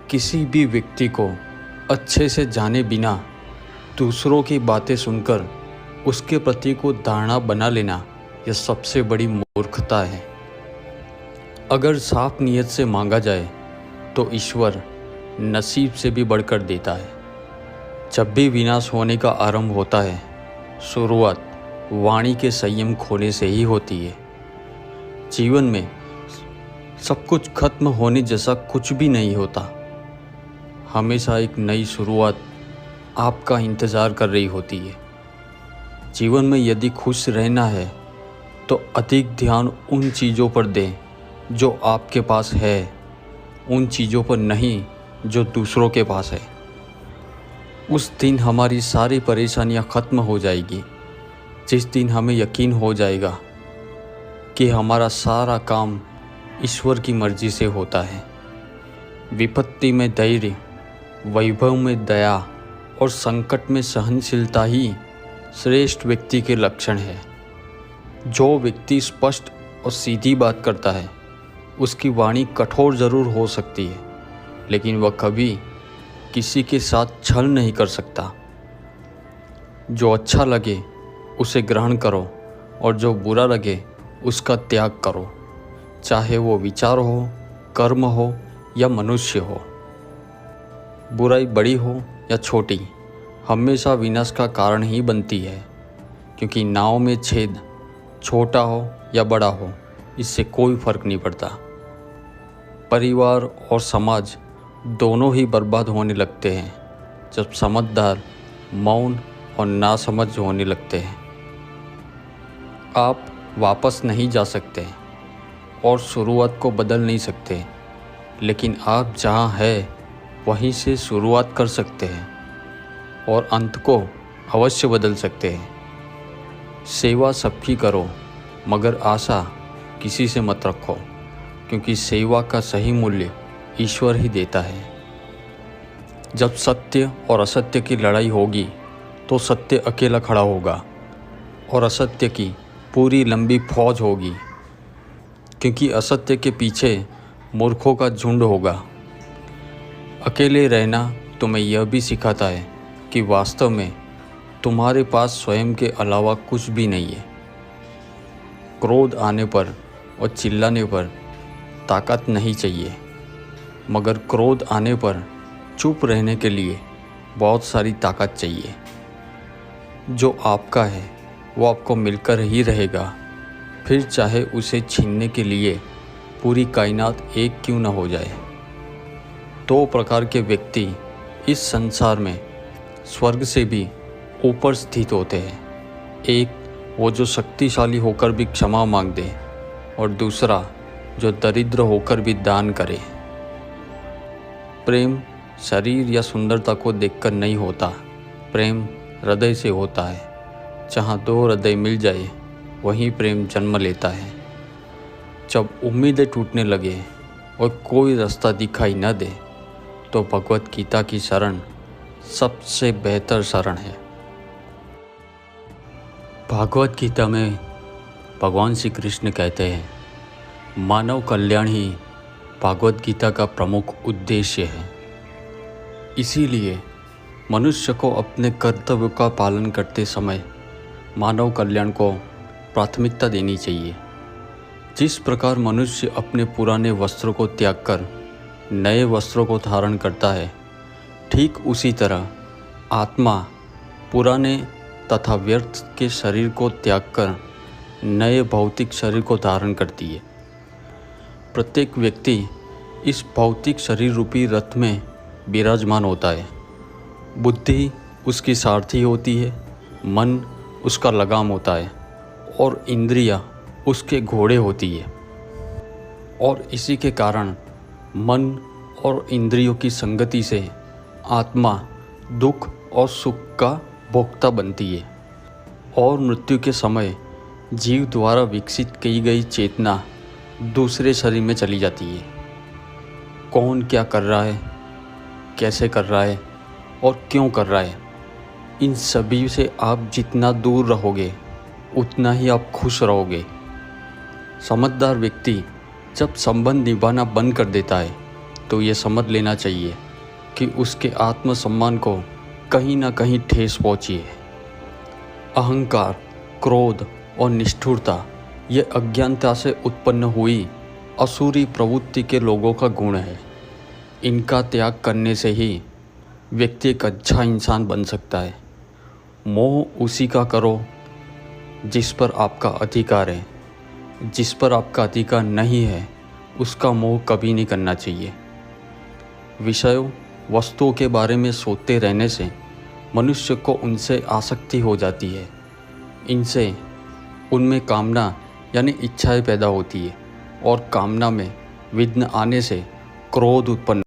किसी भी व्यक्ति को अच्छे से जाने बिना दूसरों की बातें सुनकर उसके प्रति को धारणा बना लेना यह सबसे बड़ी मूर्खता है। अगर साफ नीयत से मांगा जाए तो ईश्वर नसीब से भी बढ़कर देता है। जब भी विनाश होने का आरंभ होता है, शुरुआत वाणी के संयम खोने से ही होती है। जीवन में सब कुछ खत्म होने जैसा कुछ भी नहीं होता। हमेशा एक नई शुरुआत आपका इंतज़ार कर रही होती है। जीवन में यदि खुश रहना है तो अधिक ध्यान उन चीज़ों पर दें जो आपके पास है, उन चीज़ों पर नहीं जो दूसरों के पास है। उस दिन हमारी सारी परेशानियां ख़त्म हो जाएगी, जिस दिन हमें यकीन हो जाएगा कि हमारा सारा काम ईश्वर की मर्ज़ी से होता है। विपत्ति में धैर्य, वैभव में दया और संकट में सहनशीलता ही श्रेष्ठ व्यक्ति के लक्षण है। जो व्यक्ति स्पष्ट और सीधी बात करता है, उसकी वाणी कठोर ज़रूर हो सकती है, लेकिन वह कभी किसी के साथ छल नहीं कर सकता। जो अच्छा लगे उसे ग्रहण करो और जो बुरा लगे उसका त्याग करो, चाहे वो विचार हो, कर्म हो या मनुष्य हो। बुराई बड़ी हो या छोटी, हमेशा विनाश का कारण ही बनती है, क्योंकि नाव में छेद छोटा हो या बड़ा हो, इससे कोई फर्क नहीं पड़ता। परिवार और समाज दोनों ही बर्बाद होने लगते हैं जब समझदार मौन और नासमझ होने लगते हैं। आप वापस नहीं जा सकते और शुरुआत को बदल नहीं सकते, लेकिन आप जहाँ हैं वहीं से शुरुआत कर सकते हैं और अंत को अवश्य बदल सकते हैं। सेवा सबकी करो, मगर आशा किसी से मत रखो, क्योंकि सेवा का सही मूल्य ईश्वर ही देता है। जब सत्य और असत्य की लड़ाई होगी तो सत्य अकेला खड़ा होगा और असत्य की पूरी लंबी फौज होगी, क्योंकि असत्य के पीछे मूर्खों का झुंड होगा। अकेले रहना तुम्हें यह भी सिखाता है कि वास्तव में तुम्हारे पास स्वयं के अलावा कुछ भी नहीं है। क्रोध आने पर और चिल्लाने पर ताकत नहीं चाहिए, मगर क्रोध आने पर चुप रहने के लिए बहुत सारी ताकत चाहिए। जो आपका है वो आपको मिलकर ही रहेगा, फिर चाहे उसे छीनने के लिए पूरी कायनात एक क्यों न हो जाए। दो प्रकार के व्यक्ति इस संसार में स्वर्ग से भी ऊपर स्थित होते हैं। एक वो जो शक्तिशाली होकर भी क्षमा मांग दे, और दूसरा जो दरिद्र होकर भी दान करे। प्रेम शरीर या सुंदरता को देखकर नहीं होता, प्रेम हृदय से होता है। जहाँ दो हृदय मिल जाए वहीं प्रेम जन्म लेता है। जब उम्मीदें टूटने लगे और कोई रास्ता दिखाई न दे तो भगवत गीता की शरण सबसे बेहतर शरण है। भगवत गीता में भगवान श्री कृष्ण कहते हैं, मानव कल्याण ही भगवत गीता का प्रमुख उद्देश्य है। इसीलिए मनुष्य को अपने कर्तव्य का पालन करते समय मानव कल्याण को प्राथमिकता देनी चाहिए। जिस प्रकार मनुष्य अपने पुराने वस्त्रों को त्याग कर नए वस्त्रों को धारण करता है, ठीक उसी तरह आत्मा पुराने तथा व्यर्थ के शरीर को त्याग कर नए भौतिक शरीर को धारण करती है। प्रत्येक व्यक्ति इस भौतिक शरीर रूपी रथ में विराजमान होता है। बुद्धि उसकी सारथी होती है, मन उसका लगाम होता है और इंद्रियां उसके घोड़े होती है। और इसी के कारण मन और इंद्रियों की संगति से आत्मा दुख और सुख का भोक्ता बनती है और मृत्यु के समय जीव द्वारा विकसित की गई चेतना दूसरे शरीर में चली जाती है। कौन क्या कर रहा है, कैसे कर रहा है और क्यों कर रहा है, इन सभी से आप जितना दूर रहोगे उतना ही आप खुश रहोगे। समझदार व्यक्ति जब संबंध निभाना बंद कर देता है तो ये समझ लेना चाहिए कि उसके आत्मसम्मान को कहीं ना कहीं ठेस पहुंची है। अहंकार, क्रोध और निष्ठुरता ये अज्ञानता से उत्पन्न हुई असुरी प्रवृत्ति के लोगों का गुण है। इनका त्याग करने से ही व्यक्ति एक अच्छा इंसान बन सकता है। मोह उसी का करो जिस पर आपका अधिकार है। जिस पर आपका अधिकार नहीं है उसका मोह कभी नहीं करना चाहिए। विषयों, वस्तुओं के बारे में सोचते रहने से मनुष्य को उनसे आसक्ति हो जाती है। इनसे उनमें कामना यानी इच्छाएं पैदा होती है और कामना में विघ्न आने से क्रोध उत्पन्न